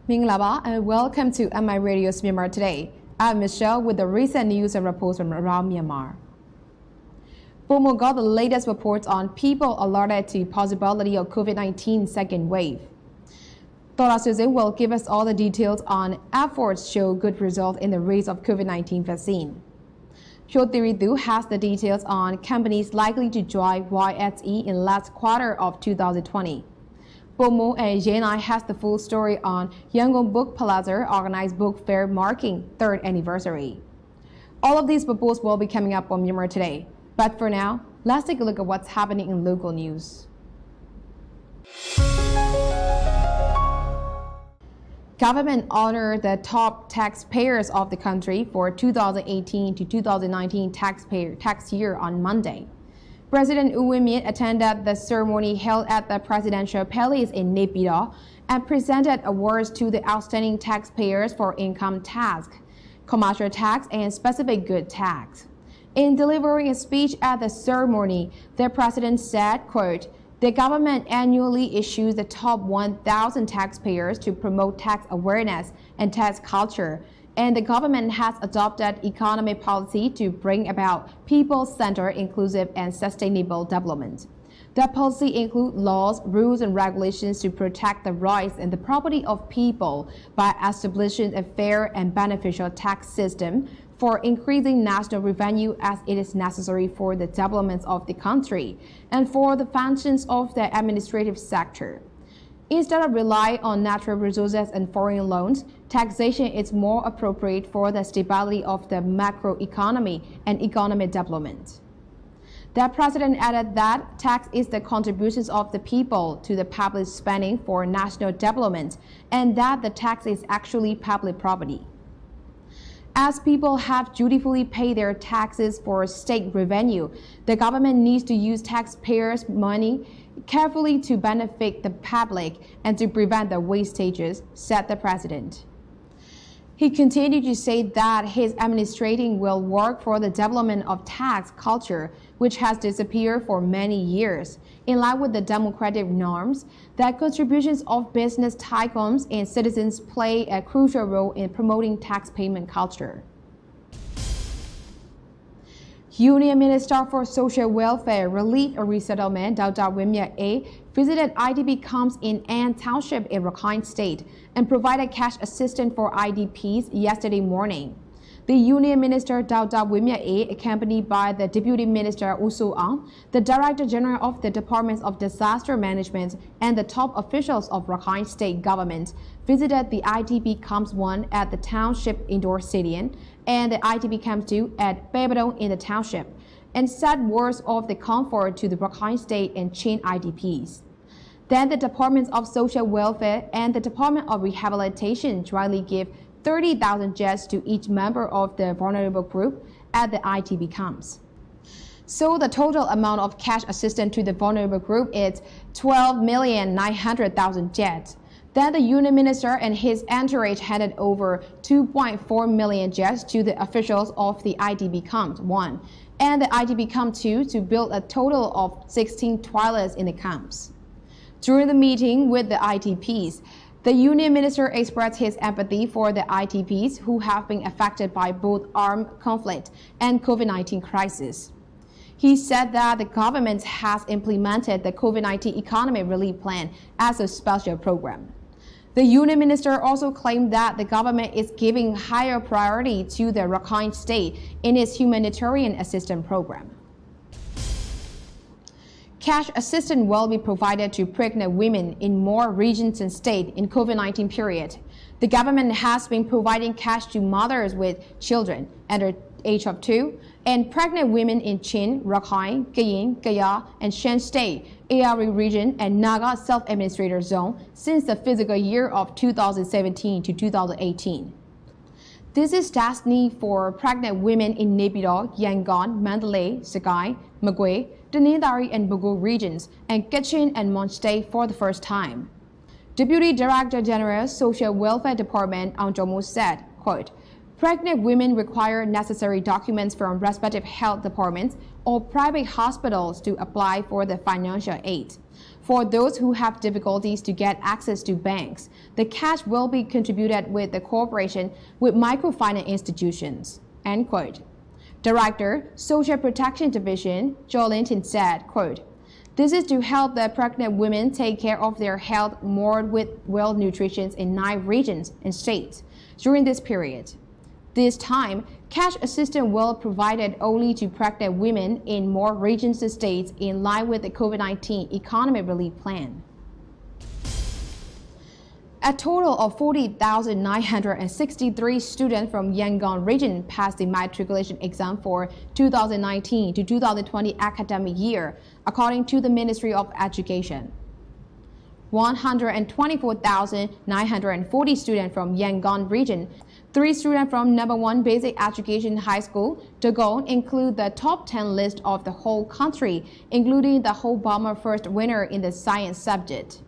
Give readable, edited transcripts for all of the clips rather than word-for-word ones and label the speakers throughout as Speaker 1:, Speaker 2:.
Speaker 1: Minglaba and welcome to MI Radio's Myanmar Today. I'm Michelle with the recent news and reports from around Myanmar. Bomo got the latest reports on people alerted to possibility of COVID-19 second wave. Dora Susan will give us all the details on efforts show good results in the race of COVID-19 vaccine. Pyo Thiridu has the details on companies likely to drive YSE in last quarter of 2020. Bomo and Yenai has the full story on Yangon Book Plaza organized book fair marking 3rd anniversary. All of these reports will be coming up on Myanmar Today. But for now, let's take a look at what's happening in local news. Government honored the top taxpayers of the country for 2018 to 2019 tax year on Monday. President U Win Myint attended the ceremony held at the Presidential Palace in Naypyidaw and presented awards to the outstanding taxpayers for income tax, commercial tax, and specific good tax. In delivering a speech at the ceremony, the president said, quote, "The government annually issues the top 1,000 taxpayers to promote tax awareness and tax culture, and the government has adopted economic policy to bring about people-centered, inclusive, and sustainable development. That policy includes laws, rules, and regulations to protect the rights and the property of people by establishing a fair and beneficial tax system for increasing national revenue as it is necessary for the development of the country and for the functions of the administrative sector. Instead of relying on natural resources and foreign loans, taxation is more appropriate for the stability of the macroeconomy and economic development." The president added that tax is the contributions of the people to the public spending for national development and that the tax is actually public property. As people have dutifully paid their taxes for state revenue, the government needs to use taxpayers' money carefully to benefit the public and to prevent the wastages, said the president. He continued to say that his administration will work for the development of tax culture, which has disappeared for many years, in line with the democratic norms, that contributions of business tycoons and citizens play a crucial role in promoting tax payment culture. Union Minister for Social Welfare, Relief and Resettlement, Dr. Win Myint visited IDP camps in An Township in Rakhine State and provided cash assistance for IDPs yesterday morning. The Union Minister Dr. Win Myint, accompanied by the Deputy Minister U So Aung, the Director General of the Department of Disaster Management, and the top officials of Rakhine State government, visited the IDP Camps 1 at the Township Indoor Stadium and the IDP Camp 2 at Babadong in the Township, and said words of the comfort to the Rakhine State and Chin IDPs. Then the Department of Social Welfare and the Department of Rehabilitation jointly give 30,000 jets to each member of the vulnerable group at the IDP camps. So the total amount of cash assistance to the vulnerable group is 12,900,000 jets. Then the Union Minister and his entourage handed over 2.4 million jets to the officials of the IDP Camp 1 and the IDP Camp 2 to build a total of 16 toilets in the camps. During the meeting with the IDPs, the Union Minister expressed his empathy for the IDPs who have been affected by both armed conflict and COVID-19 crisis. He said that the government has implemented the COVID-19 Economic Relief Plan as a special program. The Union Minister also claimed that the government is giving higher priority to the Rakhine State in its humanitarian assistance program. Cash assistance will be provided to pregnant women in more regions and states in COVID-19 period. The government has been providing cash to mothers with children under age of 2 and pregnant women in Chin, Rakhine, Kayin, Kaya, and Shan State, ARE region, and Naga self-administrator zone since the fiscal year of 2017 to 2018. This is destiny for pregnant women in Naypyidaw, Yangon, Mandalay, Sakai, Magwe, Tanintharyi, and Bugul regions, and Kachin and Mon State for the first time. Deputy Director General, Social Welfare Department, Aung Jomu said, quote, "Pregnant women require necessary documents from respective health departments or private hospitals to apply for the financial aid. For those who have difficulties to get access to banks, the cash will be contributed with the cooperation with microfinance institutions. End quote. Director, Social Protection Division, Joe Linton said, quote, "This is to help the pregnant women take care of their health more with well nutrition in 9 regions and states during this period. This time, cash assistance will be provided only to pregnant women in more regions and states in line with the COVID-19 economic relief plan." A total of 40,963 students from Yangon region passed the matriculation exam for 2019 to 2020 academic year, according to the Ministry of Education. 124,940 students from Yangon region, 3 students from number 1 Basic Education High School, Dagon, include the top 10 list of the whole country, including the whole bomber first winner in the science subject.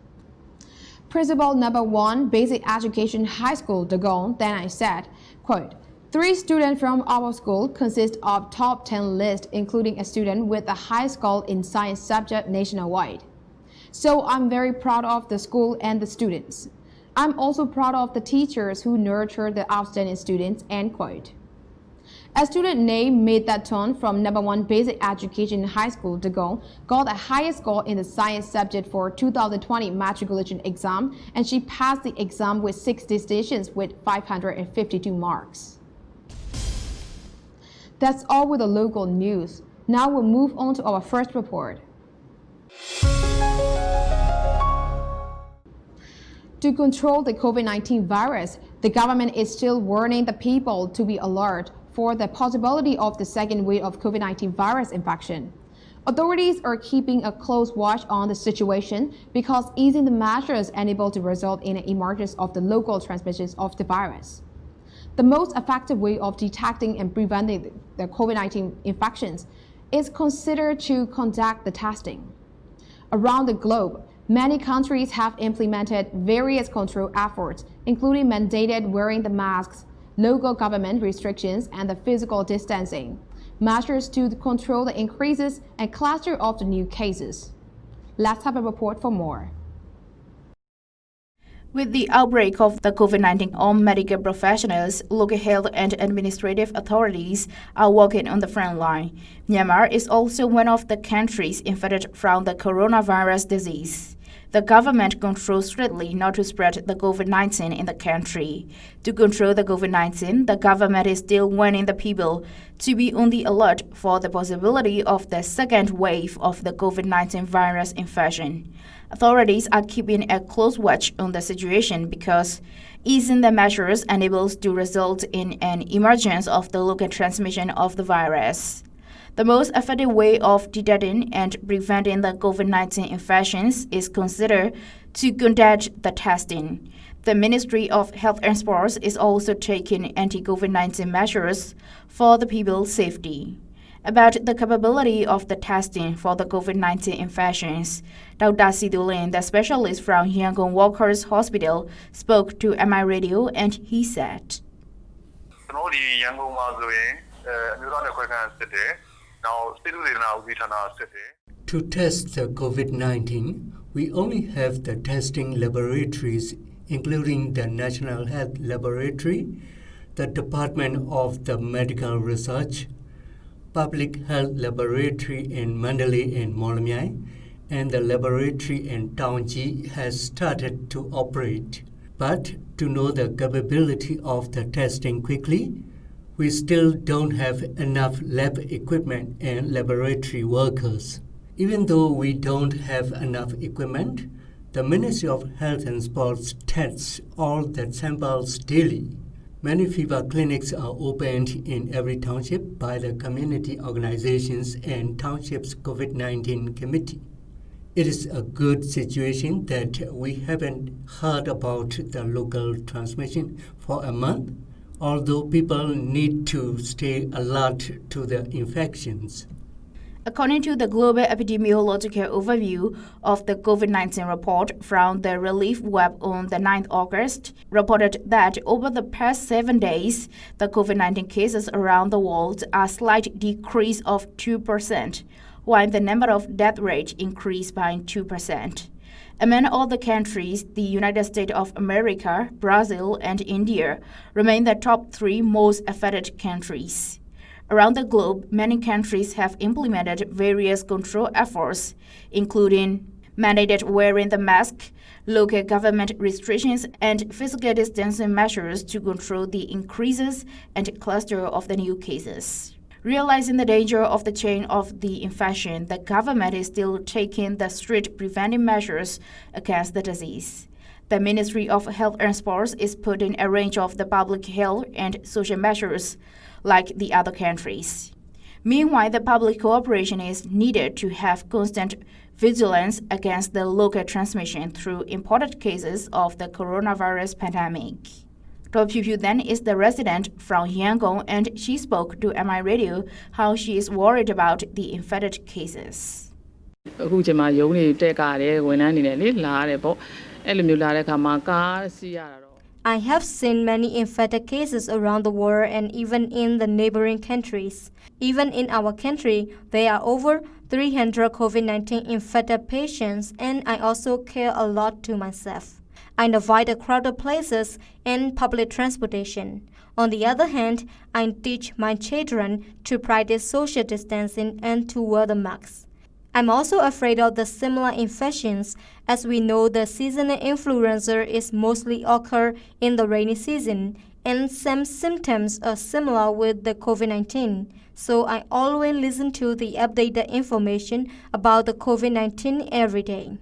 Speaker 1: Principal number 1 Basic Education High School, Dagon, then I said, quote, "3 students from our school consist of top 10 list, including a student with the highest score in science subject nationwide. So I'm very proud of the school and the students. I'm also proud of the teachers who nurture the outstanding students," end quote. A student named Metaton from number 1 Basic Education High School, Dagon, got the highest score in the science subject for 2020 matriculation exam, and she passed the exam with 6 distinctions with 552 marks. That's all with the local news. Now we'll move on to our first report. To control the COVID-19 virus, the government is still warning the people to be alert for the possibility of the second wave of COVID-19 virus infection. Authorities are keeping a close watch on the situation because easing the measures unable to result in an emergence of the local transmission of the virus. The most effective way of detecting and preventing the COVID-19 infections is considered to conduct the testing. Around the globe, many countries have implemented various control efforts, including mandated wearing the masks, local government restrictions, and the physical distancing, measures to control the increases and cluster of the new cases. Let's have a report for more.
Speaker 2: With the outbreak of the COVID-19, all medical professionals, local health and administrative authorities are working on the front line. Myanmar is also one of the countries infected from the coronavirus disease. The government controls strictly not to spread the COVID-19 in the country. To control the COVID-19, the government is still warning the people to be on the alert for the possibility of the second wave of the COVID-19 virus infection. Authorities are keeping a close watch on the situation because easing the measures enables to result in an emergence of the local transmission of the virus. The most effective way of detecting and preventing the COVID-19 infections is considered to conduct the testing. The Ministry of Health and Sports is also taking anti-COVID-19 measures for the people's safety. About the capability of the testing for the COVID-19 infections, Dr. Sidulin, the specialist from Yangon Workers Hospital, spoke to MI Radio and he said,
Speaker 3: To test the COVID-19, we only have the testing laboratories, including the National Health Laboratory, the Department of the Medical Research, Public Health Laboratory in Mandalay and Molamyai, and the laboratory in Taungji has started to operate. But to know the capability of the testing quickly, we still don't have enough lab equipment and laboratory workers. Even though we don't have enough equipment, the Ministry of Health and Sports tests all the samples daily. Many fever clinics are opened in every township by the community organizations and township's COVID-19 committee. It is a good situation that we haven't heard about the local transmission for a month, although people need to stay alert to the infections.
Speaker 2: According to the Global Epidemiological Overview of the COVID-19 report from the Relief Web on the 9th August, reported that over the past 7 days, the COVID-19 cases around the world are a slight decrease of 2%, while the number of death rates increased by 2%. Among all the countries, the United States of America, Brazil, and India remain the top 3 most affected countries. Around the globe, many countries have implemented various control efforts, including mandated wearing the mask, local government restrictions, and physical distancing measures to control the increases and cluster of the new cases. Realizing the danger of the chain of the infection, the government is still taking the strict preventive measures against the disease. The Ministry of Health and Sports is putting a range of the public health and social measures like the other countries. Meanwhile, the public cooperation is needed to have constant vigilance against the local transmission through imported cases of the coronavirus pandemic. Piu Piu then is the resident from Yangon, and she spoke to MI Radio how she is worried about the infected cases.
Speaker 4: I have seen many infected cases around the world and even in the neighboring countries. Even in our country, there are over 300 COVID-19 infected patients, and I also care a lot to myself. I avoid the crowded places and public transportation. On the other hand, I teach my children to practice social distancing and to wear the masks. I'm also afraid of the similar infections, as we know the seasonal influenza is mostly occur in the rainy season, and some symptoms are similar with the COVID-19. So I always listen to the updated information about the COVID-19 every day.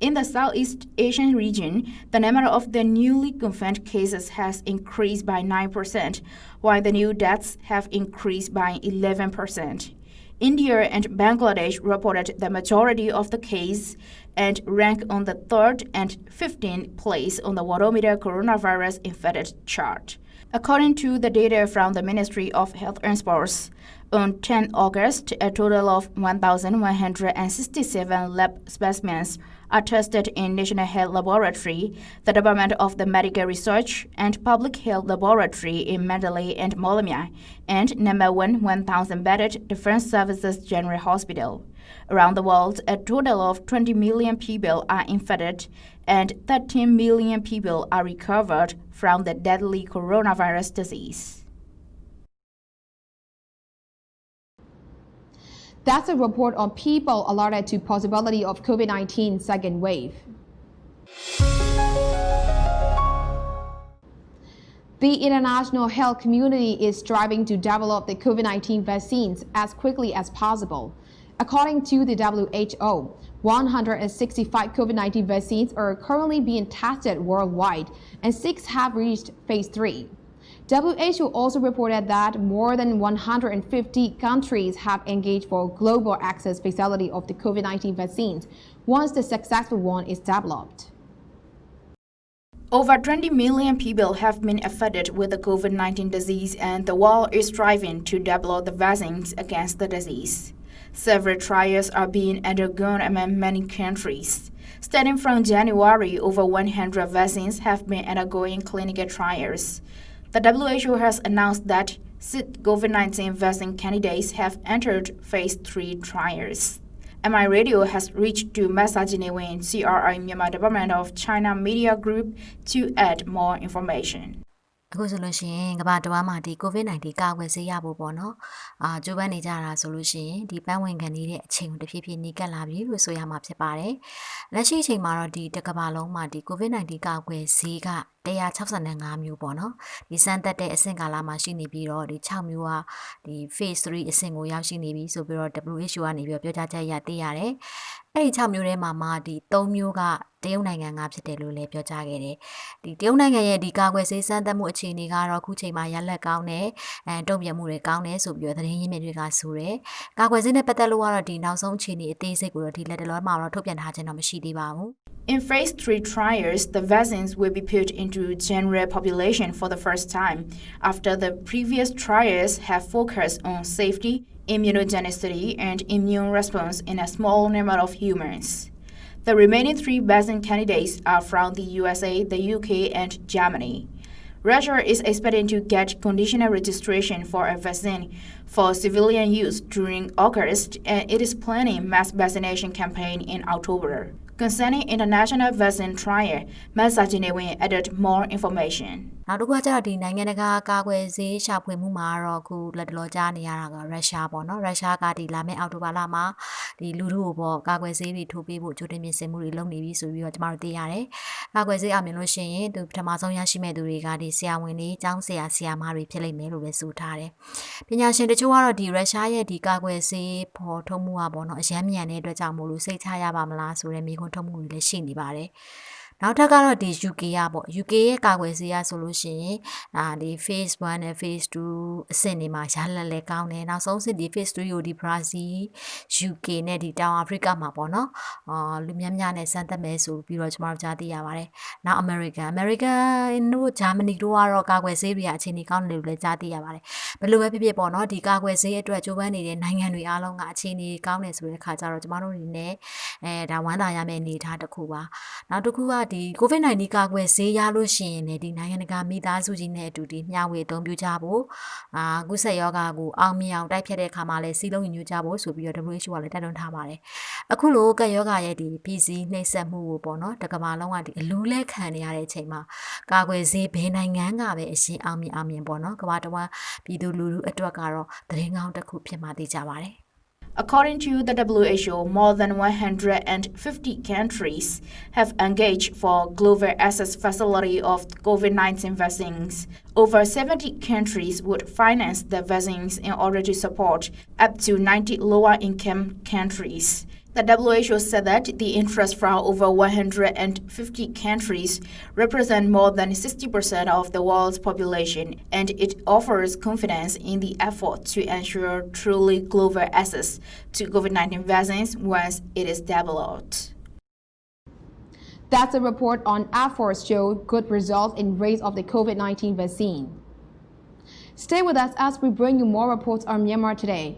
Speaker 2: In the Southeast Asian region, the number of the newly confirmed cases has increased by 9%, while the new deaths have increased by 11%. India and Bangladesh reported the majority of the cases and rank on the 3rd and 15th place on the Worldometer coronavirus infected chart. According to the data from the Ministry of Health and Sports, on 10 August, a total of 1,167 lab specimens are tested in National Health Laboratory, the Department of the Medical Research and Public Health Laboratory in Mandalay and Molamya, and number 1,000-bedded Defense Services General Hospital. Around the world, a total of 20 million people are infected and 13 million people are recovered from the deadly coronavirus disease.
Speaker 1: That's a report on people alerted to possibility of COVID-19 second wave. The international health community is striving to develop the COVID-19 vaccines as quickly as possible. According to the WHO, 165 COVID-19 vaccines are currently being tested worldwide, and 6 have reached phase 3. WHO also reported that more than 150 countries have engaged for global access facility of the COVID-19 vaccines once the successful one is developed.
Speaker 2: Over 20 million people have been affected with the COVID-19 disease, and the world is striving to develop the vaccines against the disease. Several trials are being undergone among many countries. Starting from January, over 100 vaccines have been undergoing clinical trials. The WHO has announced that 6 COVID-19 vaccine candidates have entered phase 3 trials. MI Radio has reached to Masajine Win, CRI Myanmar Department of China Media Group to add more information.
Speaker 5: အခုဆိုလို့ရှိရင်ကမ္ဘာတဝမ်းမှာဒီ COVID-19 ကာကွယ်ဆေးရဖို့ပေါ့နော်ကြိုးပမ်းနေကြတာဆိုလို့ရှိရင်ဒီပန်းဝင်ခံနေတဲ့အချိန်ကိုတဖြည်းဖြည်းနီးကပ်လာပြီလို့ဆိုရမှာဖြစ်ပါတယ်လက်ရှိအချိန်မှာတော့ဒီတစ်ကမ္ဘာလုံးမှာဒီ COVID-19 ကာကွယ်ဆေးက165မျိုးပေါ့နော်ဒီစမ်းသပ်တဲ့အဆင့်ကာလမှာရှိနေပြီးတော့ဒီ6မျိုးကဒီ phase 3အဆင့်ကိုရောက်ရှိနေပြီဆိုပြီးတော့ WHO ကနေပြီးပြောကြားချက်ရသိရတယ်အဲ့ဒီ6မျိုးထဲမှာမှဒီ3မျိုးကတရုတ်နိုင်ငံကဖြစ်တယ်လို့လည်းပြောကြားခဲ့တယ်ဒီတရုတ်နိုင်ငံရဲ့ဒီကာကွယ်ဆေးစမ်းသပ်မှုအခြေအနေကတော့အခုချိန်မှာရလဒ်ကောင်းတယ်တုံ့ပြန်မှုတွေကောင်းတယ်ဆိုပြီးတော့သတင်းရင်းမြစ်တွေကဆိုတယ်ကာကွယ်ဆေးနဲ့ပတ်သက်လို့ကတော့ဒီနောက်ဆုံးအခြေအနေအသေးစိတ်ကိုတော့ဒီလက်တလောမှာတော့ထုတ်ပြန်ထားခြင်းတော့မရှိသေးပါဘူး
Speaker 2: In phase 3 trials, the vaccines will be put into general population for the first time after the previous trials have focused on safety, immunogenicity, and immune response in a small number of humans. The remaining 3 vaccine candidates are from the USA, the UK, and Germany. Russia is expecting to get conditional registration for a vaccine for civilian use during August, and it is planning mass vaccination campaign in October. Concerning international vaccine trial, Ms. Sajinewin added more information.
Speaker 5: နောက်တစ်ခုကကျတော့ဒီနိုင်ငံတကာကာကွယ်ဆေးရှာဖွေမှုမှာတော့အခုလက်တလောကြားနေရတာကရုရှားပေါ့နော်ရုရှားကဒီလာမယ့်အောက်တိုဘာလမှာဒီလူထုကိုပေါ့ကာကွယ်ဆေးတွေထိုးပေးဖို့ကြိုတင်ပြင်ဆင်မှုတွေလုပ်နေပြီဆိုပြီးတော့ကျမတို့သိရတယ်ကာကွယ်ဆေးအမြင်လို့ရှိရင်သူပထမဆုံးရရှိမဲ့သူတွေကဒီဆရာဝန်တွေကျောင်းဆရာဆရာမတွေဖြစ်လိမ့်မယ်လို့လည်းဆိုထားတယ်ပညာရှင်တချို့ကတော့ဒီရုရှားရဲ့ဒီကာကွယ်ဆေးဖော်ထုတ်မှုကပေါ့နော်အရမ်းမြန်တဲ့အတွက်ကြောင့်မို့လို့စိတ်ချရပါမလားဆိုတဲ့မိခွန်းထုတ်မှုတွေလည်းရှိနေပါတယ်နောက်ထပ်ကတော့ဒီ UK ကပေါ့ UK ရဲ့ကာကွယ်ဆေးရဆိုလို့ရှိရင်ဒီ phase 1နဲ့ phase 2အဆင့်တွေမှာရလဒ်လည်းကောင်းတယ်နောက်ဆုံးစစ်ဒီ phase 3ကိုဒီ Brazil UK နဲ့ဒီတောင်အာဖရိကမှာပေါ့နော်လူများများနဲ့စမ်းသပ်မယ်ဆိုပြီးတော့ကျွန်တော်တို့ကြားသိရပါတယ်နောက် American တို့ Germany တို့ကတော့ကာကွယ်ဆေးတွေအခြေအနေကောင်းတယ်လို့လည်းကြားသိရပါတယ်ဘယ်လိုပဲဖြစ်ဖြစ်ပေါ့နော်ဒီကာကွယ်ဆေးအတွက်ကြိုးပမ်းနေတဲ့နိုင်ငံတွေအားလုံးကအခြေအနေကောင်းတယ်ဆိုတဲ့ခါကျတော့ကျွန်တော်တို့အနေနဲ့ဒါဝမ်းသာရမယ့်အနေအထားတစ်ခုပါနောက်တစ်ခုကဒီ COVID-19 ကာကွယ်ဆေးရလို့ရှိရင်လည်းဒီနိုင်ငံတကာမိသားစုကြီးနဲ့အတူဒီမျှဝေအသုံးပြုကြဖို့ကုသရောဂါကိုအောင်မြင်အောင်တိုက်ဖျက်တဲ့အခါမှာလည်းစီးလုံးညီညွတ်ကြဖို့ဆိုပြီးတော့ WHO ကလည်းတိုက်တွန်းထားပါတယ်အခုလိုကပ်ရောဂါရဲ့ဒီပြည်စည်းနှိပ်စက်မှုကိုပေါ့နော်တကမ္ဘာလုံးကဒီအလူးလဲခံနေရတဲ့အချိန်မှာကာကွယ်ဆေးဘယ်နိုင်ငံကပဲအရှင်အောင်မြင်ပေါ့နော်ကမ္ဘာတစ်ဝန်းပြည်သူလူထုအတွက်ကတော့သတင်းကောင်းတစ်ခုဖြစ်မှသိကြပါတယ်
Speaker 2: According to the WHO, more than 150 countries have engaged for global access facility of COVID-19 vaccines. Over 70 countries would finance the vaccines in order to support up to 90 lower-income countries. The WHO said that the interest from over 150 countries represent more than 60% of the world's population, and it offers confidence in the effort to ensure truly global access to COVID-19 vaccines once it is developed.
Speaker 1: That's a report on efforts show good results in raise of the COVID-19 vaccine. Stay with us as we bring you more reports on Myanmar Today.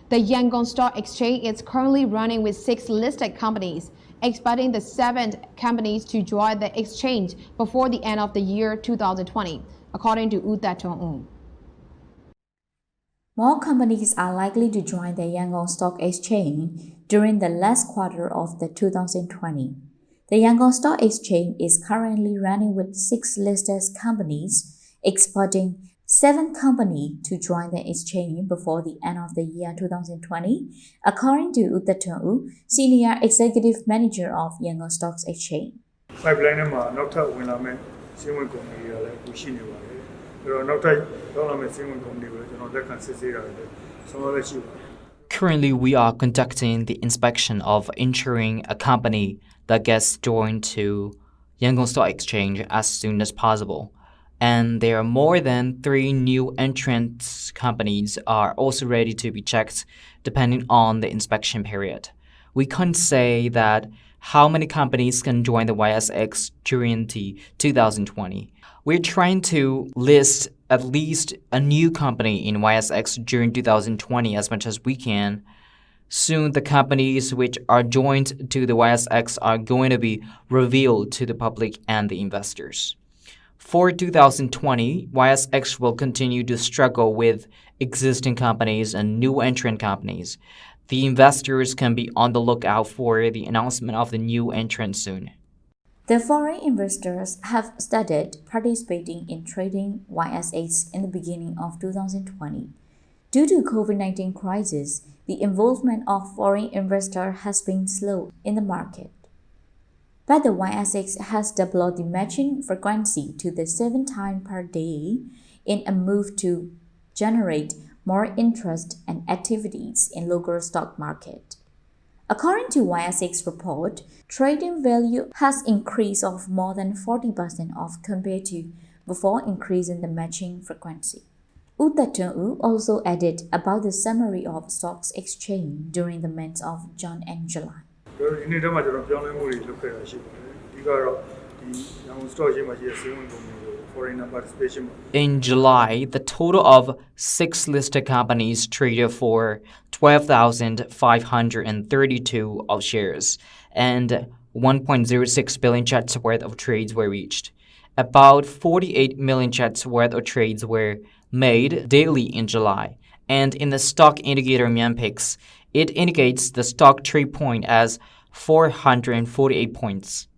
Speaker 1: The Yangon Stock Exchange is currently running with 6 listed companies, expecting the 7th companies to join the exchange before the end of the year 2020, according to Utatong.
Speaker 6: More companies are likely to join the Yangon Stock Exchange during the last quarter of the 2020. The Yangon Stock Exchange is currently running with 6 listed companies, expecting 7 companies to join the exchange before the end of the year 2020, according to Utatong, Senior Executive Manager of Yangon Stock Exchange.
Speaker 7: Pipeline မှာနောက်ထပ်ဝင်လာမဲ့စီးဝင်ကုမ္ပဏီတွေလည်းရှိနေပါတယ်။အဲ့တော့နောက်ထပ်ရောက်လာမဲ့စီးဝင်ကုမ္ပဏီတွေကျွန်တော်လက်ခံစစ်ဆေးတာလည်းဆောင်ရွက်လက်ရှိပါတယ်။
Speaker 8: Currently, we are conducting the inspection of ensuring a company that gets joined to Yangon Stock Exchange as soon as possible. And there are more than 3 new entrant companies are also ready to be checked depending on the inspection period. We can't say that how many companies can join the YSX during the 2020. We're trying to list at least a new company in YSX during 2020 as much as we can. Soon the companies which are joined to the YSX are going to be revealed to the public and the investors. For 2020, YSX will continue to struggle with existing companies and new entrant companies. The investors can be on the lookout for the announcement of the new entrant soon.
Speaker 6: The foreign investors have started participating in trading YSX in the beginning of 2020. Due to COVID-19 crisis, the involvement of foreign investors has been slow in the market. But the YSX has doubled the matching frequency to the 7 times per day in a move to generate more interest and activities in local stock market. According to YSX report, trading value has increased of more than 40% of compared to before increasing the matching frequency. Utatong also added about the summary of stocks exchange during the months of June and July.
Speaker 8: In July, the total of 6 listed companies traded for 12,532 of shares, and 1.06 billion chats worth of trades were reached. About 48 million chats worth of trades were made daily in July. And in the stock indicator Myanpix, it indicates the stock trade point as 448 points.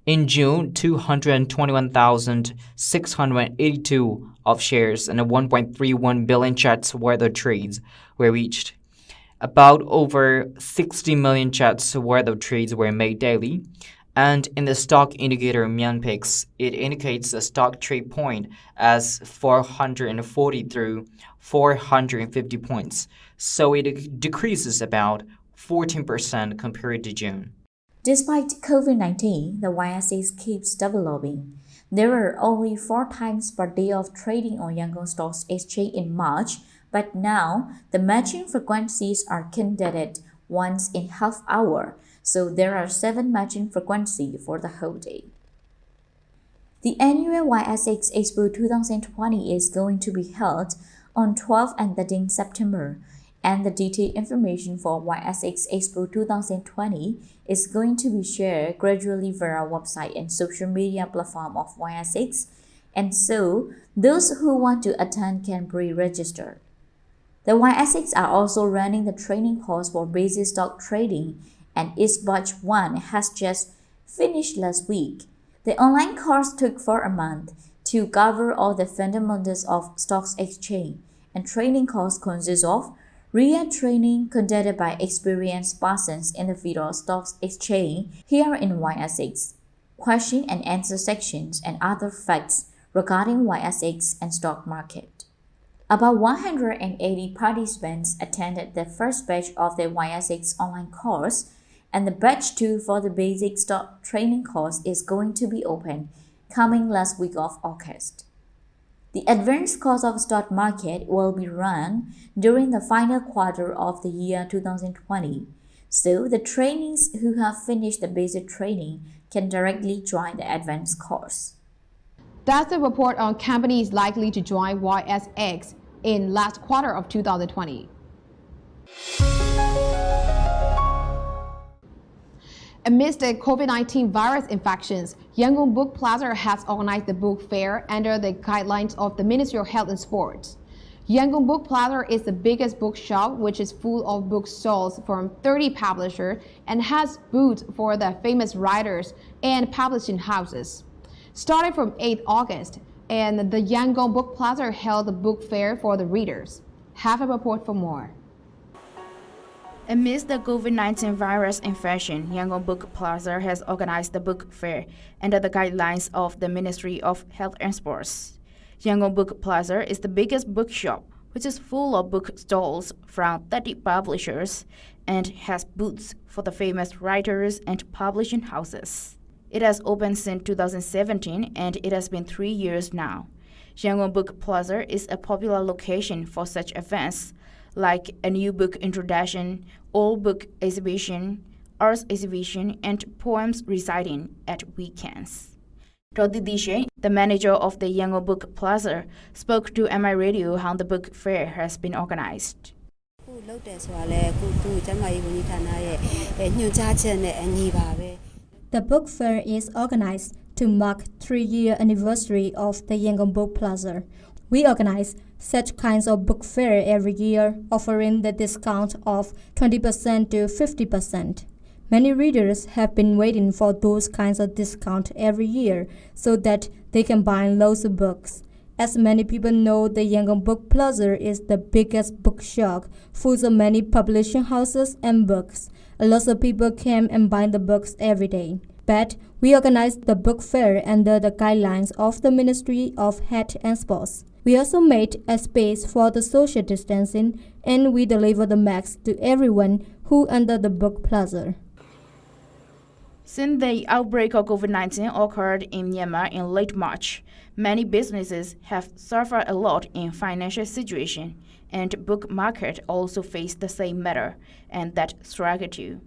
Speaker 8: In June, 221,682 of shares and 1.31 billion chats worth of trades were reached. About over 60 million chats worth of trades were made daily. And in the stock indicator Myanpix, it indicates the stock trade point as 440 through 450 points. So it decreases about 14% compared to June.
Speaker 6: Despite COVID-19, the YSX keeps developing. There were only 4 times per day of trading on Yangon Stock Exchange in March, but now the matching frequencies are conducted once in half hour, so there are 7 matching frequencies for the whole day. The annual YSX Expo 2020 is going to be held on 12 and 13 September, and the detailed information for YSX Expo 2020 is going to be shared gradually via our website and social media platform of YSX, and so those who want to attend can pre-register. The YSX are also running the training course for basic stock trading, and its batch 1 has just finished last week. The online course took for a month to cover all the fundamentals of stocks exchange, and training course consists of real training conducted by experienced persons in the field of stocks exchange here in YSX, question and answer sections, and other facts regarding YSX and stock market. About 180 participants attended the first batch of the YSX online course, and the batch 2 for the basic stock training course is going to be open coming last week of August. The advanced course of stock market will be run during the final quarter of the year 2020, so the trainees who have finished the basic training can directly join the advanced course.
Speaker 1: That's the report on companies likely to join YSX in last quarter of 2020. Amidst the COVID-19 virus infections, Yangon Book Plaza has organized the book fair under the guidelines of the Ministry of Health and Sports. Yangon Book Plaza is the biggest bookshop, which is full of book stalls from 30 publishers and has booths for the famous writers and publishing houses. Starting from 8 August, and the Yangon Book Plaza held the book fair for the readers. Have a report for more.
Speaker 2: Amidst the COVID-19 virus infection, Yangon Book Plaza has organized the book fair under the guidelines of the Ministry of Health and Sports. Yangon Book Plaza is the biggest bookshop, which is full of book stalls from 30 publishers and has booths for the famous writers and publishing houses. It has opened since 2017 and it has been 3 years now. Yangon Book Plaza is a popular location for such events like a new book introduction, old book exhibition, arts exhibition, and poems reciting at weekends. Dorothy Dishe, the manager of the Yangon Book Plaza, spoke to MI Radio how the book fair has been organized.
Speaker 4: The book fair is organized to mark 3-year anniversary of the Yangon Book Plaza. We organize such kinds of book fair every year, offering the discount of 20% to 50%. Many readers have been waiting for those kinds of discount every year so that they can buy loads of books. As many people know, the Yangon Book Plaza is the biggest bookshop, full of many publishing houses and books. A lot of people came and buy the books every day. But we organized the book fair under the guidelines of the Ministry of Health and Sports. We also made a space for the social distancing, and we deliver the masks to everyone who entered the book plaza.
Speaker 2: Since the outbreak of COVID-19 occurred in Myanmar in late March, many businesses have suffered a lot in financial situation, and book market also faced the same matter, and that struggle too.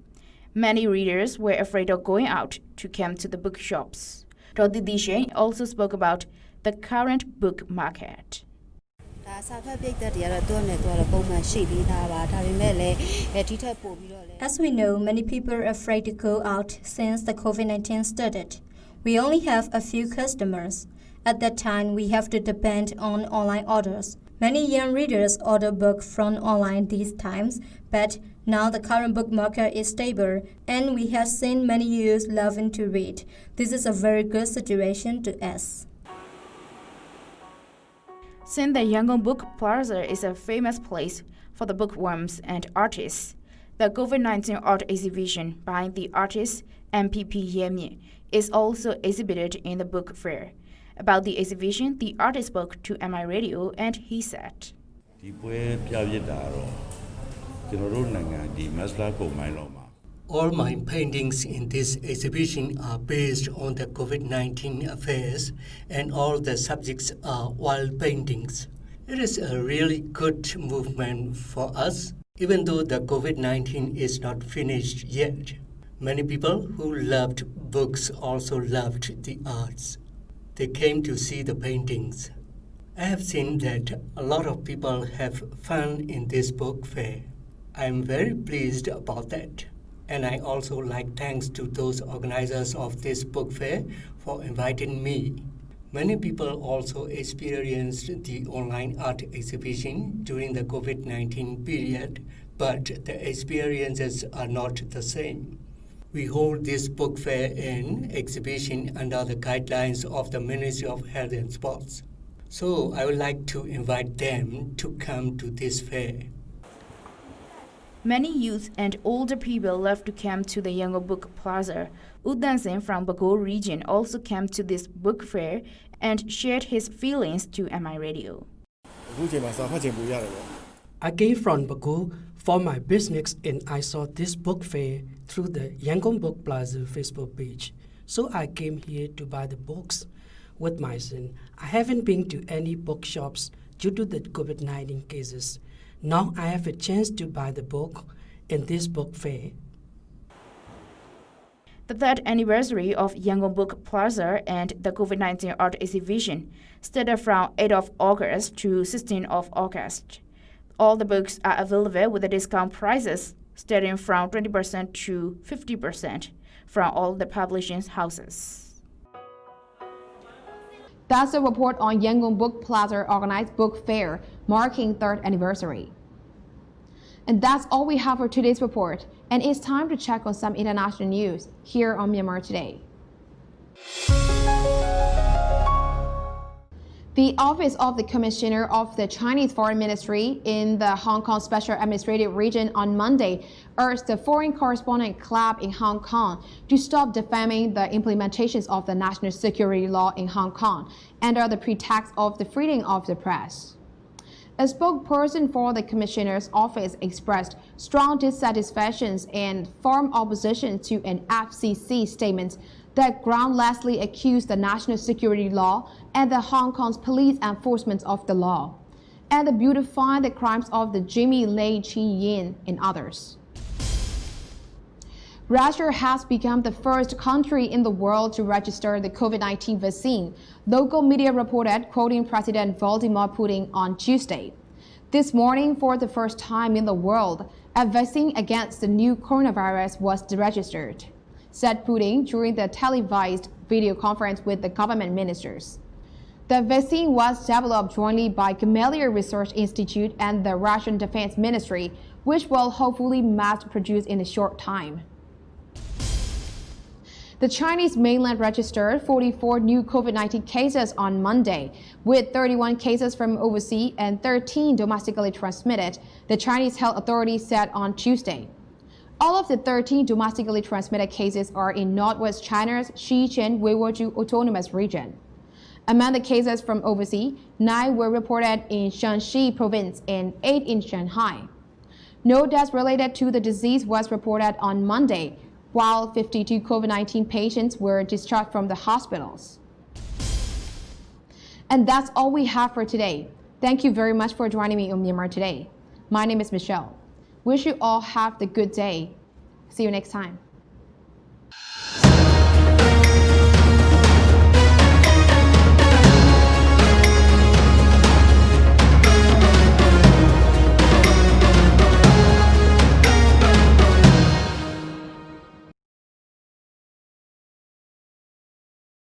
Speaker 2: Many readers were afraid of going out to come to the bookshops. Dorothy Dishe also spoke about the current book market.
Speaker 4: As we know, many people are afraid to go out since the COVID-19 started. We only have a few customers. At that time, we have to depend on online orders. Many young readers order books from online these times, but now the current book market is stable, and we have seen many youth loving to read. This is a very good situation to us.
Speaker 2: Since the Yangon Book Plaza is a famous place for the bookworms and artists, the COVID-19 art exhibition by the artist MPP Yemi is also exhibited in the book fair. About the exhibition, the artist spoke to MI Radio and he said,
Speaker 3: All my paintings in this exhibition are based on the COVID-19 affairs, and all the subjects are wild paintings. It is a really good movement for us, even though the COVID-19 is not finished yet. Many people who loved books also loved the arts. They came to see the paintings. I have seen that a lot of people have fun in this book fair. I am very pleased about that. And I also like thanks to those organizers of this book fair for inviting me. Many people also experienced the online art exhibition during the COVID-19 period, but the experiences are not the same. We hold this book fair and exhibition under the guidelines of the Ministry of Health and Sports. So I would like to invite them to come to this fair.
Speaker 2: Many youth and older people love to come to the Yangon Book Plaza. Udansen from Bago region also came to this book fair and shared his feelings to MI Radio.
Speaker 9: I came from Bago for my business and I saw this book fair through the Yangon Book Plaza Facebook page. So I came here to buy the books with my son. I haven't been to any bookshops due to the COVID-19 cases. Now I have a chance to buy the book in this book fair.
Speaker 2: The third anniversary of Yangon Book Plaza and the COVID-19 art exhibition started from 8th of August to 16th of August. All the books are available with the discount prices starting from 20% to 50% from all the publishing houses.
Speaker 1: That's a report on Yangon Book Plaza organized book fair marking 3rd anniversary. And that's all we have for today's report. And it's time to check on some international news here on Myanmar Today. The Office of the Commissioner of the Chinese Foreign Ministry in the Hong Kong Special Administrative Region on Monday urged the Foreign Correspondent Club in Hong Kong to stop defaming the implementations of the national security law in Hong Kong under the pretext of the freedom of the press. A spokesperson for the Commissioner's office expressed strong dissatisfaction and firm opposition to an FCC statement that groundlessly accused the national security law and the Hong Kong's police enforcement of the law, and beautifying the crimes of the Jimmy Lai Chi-yin and others. Russia has become the first country in the world to register the COVID-19 vaccine, local media reported, quoting President Vladimir Putin on Tuesday. This morning, for the first time in the world, a vaccine against the new coronavirus was registered, said Putin during the televised video conference with the government ministers. The vaccine was developed jointly by Gamaleya Research Institute and the Russian Defense Ministry, which will hopefully mass produce in a short time. The Chinese mainland registered 44 new COVID-19 cases on Monday, with 31 cases from overseas and 13 domestically transmitted, the Chinese health authorities said on Tuesday. All of the 13 domestically transmitted cases are in northwest China's Xinjiang Weiwozhu Autonomous Region. Among the cases from overseas, 9 were reported in Shanxi province and 8 in Shanghai. No deaths related to the disease was reported on Monday, while 52 COVID-19 patients were discharged from the hospitals. And that's all we have for today. Thank you very much for joining me on Myanmar Today. My name is Michelle. Wish you all have the good day. See you next time.